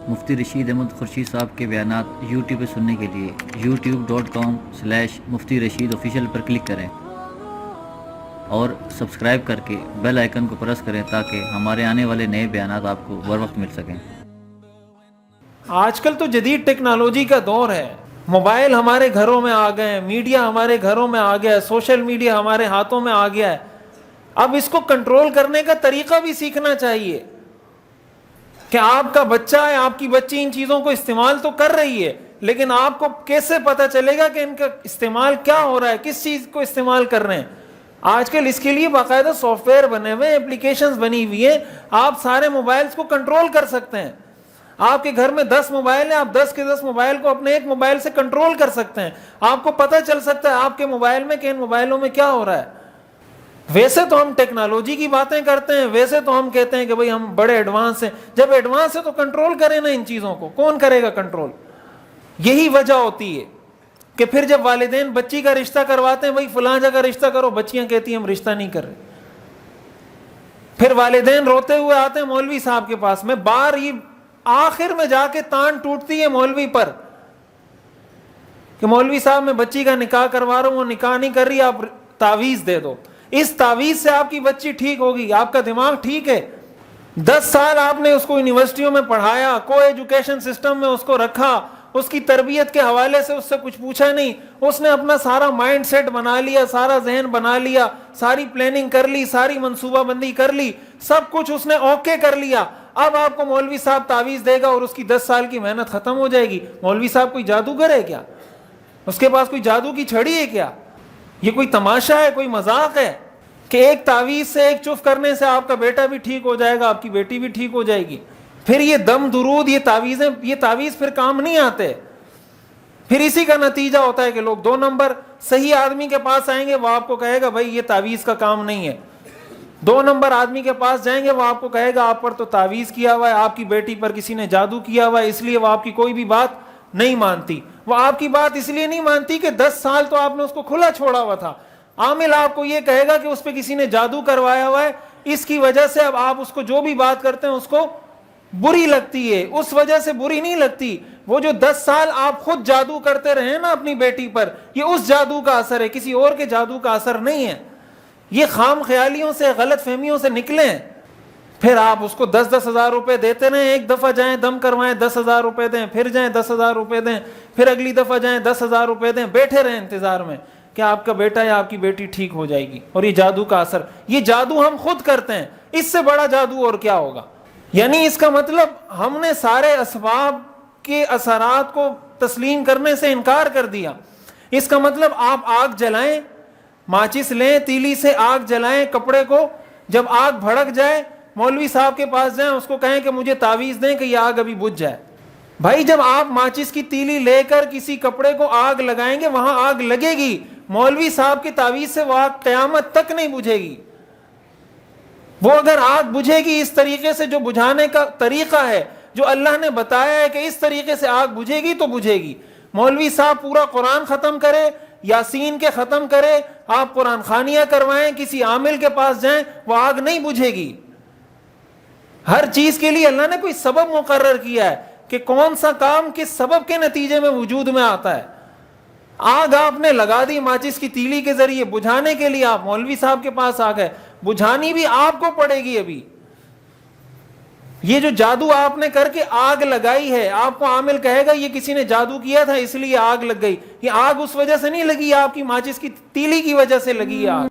مفتی رشید احمد خورشید صاحب کے بیانات یوٹیوب پہ سننے کے لیے youtube.com/مفتی رشید آفیشیل پر کلک کریں اور سبسکرائب کر کے بیل آئیکن کو پریس کریں تاکہ ہمارے آنے والے نئے بیانات آپ کو بر وقت مل سکیں۔ آج کل تو جدید ٹیکنالوجی کا دور ہے، موبائل ہمارے گھروں میں آ گئے ہیں، میڈیا ہمارے گھروں میں آ گیا ہے، سوشل میڈیا ہمارے ہاتھوں میں آ گیا ہے۔ اب اس کو کنٹرول کرنے کا طریقہ بھی سیکھنا چاہیے کہ آپ کا بچہ ہے، آپ کی بچی ان چیزوں کو استعمال تو کر رہی ہے، لیکن آپ کو کیسے پتہ چلے گا کہ ان کا استعمال کیا ہو رہا ہے، کس چیز کو استعمال کر رہے ہیں۔ آج کل اس کے لیے باقاعدہ سافٹ ویئر بنے ہوئے ہیں، اپلیکیشنز بنی ہوئی ہیں، آپ سارے موبائلز کو کنٹرول کر سکتے ہیں۔ آپ کے گھر میں 10 موبائل ہیں، آپ 10 کے 10 موبائل کو اپنے ایک موبائل سے کنٹرول کر سکتے ہیں۔ آپ کو پتہ چل سکتا ہے آپ کے موبائل میں کہ ان موبائلوں میں کیا ہو رہا ہے۔ ویسے تو ہم ٹیکنالوجی کی باتیں کرتے ہیں، ویسے تو ہم کہتے ہیں کہ بھئی ہم بڑے ایڈوانس ہیں۔ جب ایڈوانس ہے تو کنٹرول کریں نا ان چیزوں کو، کون کرے گا کنٹرول؟ یہی وجہ ہوتی ہے کہ پھر جب والدین بچی کا رشتہ کرواتے ہیں، بھئی فلاں جگہ رشتہ کرو، بچیاں کہتی ہیں ہم رشتہ نہیں کر رہے۔ پھر والدین روتے ہوئے آتے ہیں مولوی صاحب کے پاس میں، بار یہ آخر میں جا کے تان ٹوٹتی ہے مولوی پر کہ مولوی صاحب میں بچی کا نکاح کروا رہا ہوں، وہ نکاح نہیں کر رہی، آپ تعویذ دے دو، اس تعویذ سے آپ کی بچی ٹھیک ہوگی، آپ کا دماغ ٹھیک ہے۔ 10 سال آپ نے اس کو یونیورسٹیوں میں پڑھایا، کو ایجوکیشن سسٹم میں اس کو رکھا، اس کی تربیت کے حوالے سے اس سے کچھ پوچھا نہیں، اس نے اپنا سارا مائنڈ سیٹ بنا لیا، سارا ذہن بنا لیا، ساری پلاننگ کر لی، ساری منصوبہ بندی کر لی، سب کچھ اس نے اوکے کر لیا۔ اب آپ کو مولوی صاحب تعویذ دے گا اور اس کی 10 سال کی محنت ختم ہو جائے گی۔ مولوی صاحب کوئی جادوگر ہے کیا؟ اس کے پاس کوئی جادو کی چھڑی ہے کیا؟ یہ کوئی تماشا ہے، کوئی مذاق ہے کہ ایک تعویذ سے، ایک چف کرنے سے آپ کا بیٹا بھی ٹھیک ہو جائے گا، آپ کی بیٹی بھی ٹھیک ہو جائے گی؟ پھر یہ دم درود، یہ تعویذیں، یہ تعویذ پھر کام نہیں آتے۔ پھر اسی کا نتیجہ ہوتا ہے کہ لوگ 2 نمبر صحیح آدمی کے پاس آئیں گے، وہ آپ کو کہے گا بھائی یہ تعویذ کا کام نہیں ہے۔ 2 نمبر آدمی کے پاس جائیں گے، وہ آپ کو کہے گا آپ پر تو تعویذ کیا ہوا ہے، آپ کی بیٹی پر کسی نے جادو کیا ہوا ہے، اس لیے وہ آپ کی کوئی بھی بات نہیں مانتی۔ وہ آپ کی بات اس لیے نہیں مانتی کہ 10 سال تو آپ نے اس کو کھلا چھوڑا ہوا تھا۔ عامل آپ کو یہ کہے گا کہ اس پہ کسی نے جادو کروایا ہوا ہے، اس کی وجہ سے اب آپ اس کو جو بھی بات کرتے ہیں اس کو بری لگتی ہے، اس وجہ سے بری نہیں لگتی۔ وہ جو 10 سال آپ خود جادو کرتے رہے نا اپنی بیٹی پر، یہ اس جادو کا اثر ہے، کسی اور کے جادو کا اثر نہیں ہے۔ یہ خام خیالیوں سے، غلط فہمیوں سے نکلیں۔ پھر آپ اس کو 10-10 ہزار روپے دیتے رہیں، ایک دفعہ جائیں دم کروائیں 10 ہزار روپے دیں، پھر جائیں 10 ہزار روپے دیں، پھر اگلی دفعہ جائیں 10 ہزار روپے دیں، بیٹھے رہیں انتظار میں کہ آپ کا بیٹا یا آپ کی بیٹی ٹھیک ہو جائے گی۔ اور یہ جادو کا اثر، یہ جادو ہم خود کرتے ہیں، اس سے بڑا جادو اور کیا ہوگا؟ یعنی اس کا مطلب ہم نے سارے اسباب کے اثرات کو تسلیم کرنے سے انکار کر دیا۔ اس کا مطلب آپ آگ جلائیں، ماچس لیں، تیلی سے آگ جلائیں کپڑے کو، جب آگ بھڑک جائے مولوی صاحب کے پاس جائیں، اس کو کہیں کہ مجھے تعویذ دیں کہ یہ آگ ابھی بجھ جائے۔ بھائی جب آپ ماچس کی تیلی لے کر کسی کپڑے کو آگ لگائیں گے وہاں آگ لگے گی، مولوی صاحب کی تعویذ سے وہ آگ قیامت تک نہیں بجھے گی۔ وہ اگر آگ بجھے گی اس طریقے سے جو بجھانے کا طریقہ ہے، جو اللہ نے بتایا ہے کہ اس طریقے سے آگ بجھے گی تو بجھے گی۔ مولوی صاحب پورا قرآن ختم کرے، یاسین کے ختم کرے، آپ قرآن خوانیاں کروائیں، کسی عامل کے پاس جائیں، وہ آگ نہیں بجھے گی۔ ہر چیز کے لیے اللہ نے کوئی سبب مقرر کیا ہے کہ کون سا کام کس سبب کے نتیجے میں وجود میں آتا ہے۔ آگ آپ نے لگا دی ماچس کی تیلی کے ذریعے، بجھانے کے لیے آپ مولوی صاحب کے پاس آ گئے، بجھانی بھی آپ کو پڑے گی۔ ابھی یہ جو جادو آپ نے کر کے آگ لگائی ہے، آپ کو عامل کہے گا یہ کسی نے جادو کیا تھا اس لیے آگ لگ گئی، یہ آگ اس وجہ سے نہیں لگی، آپ کی ماچس کی تیلی کی وجہ سے لگی ہے آگ۔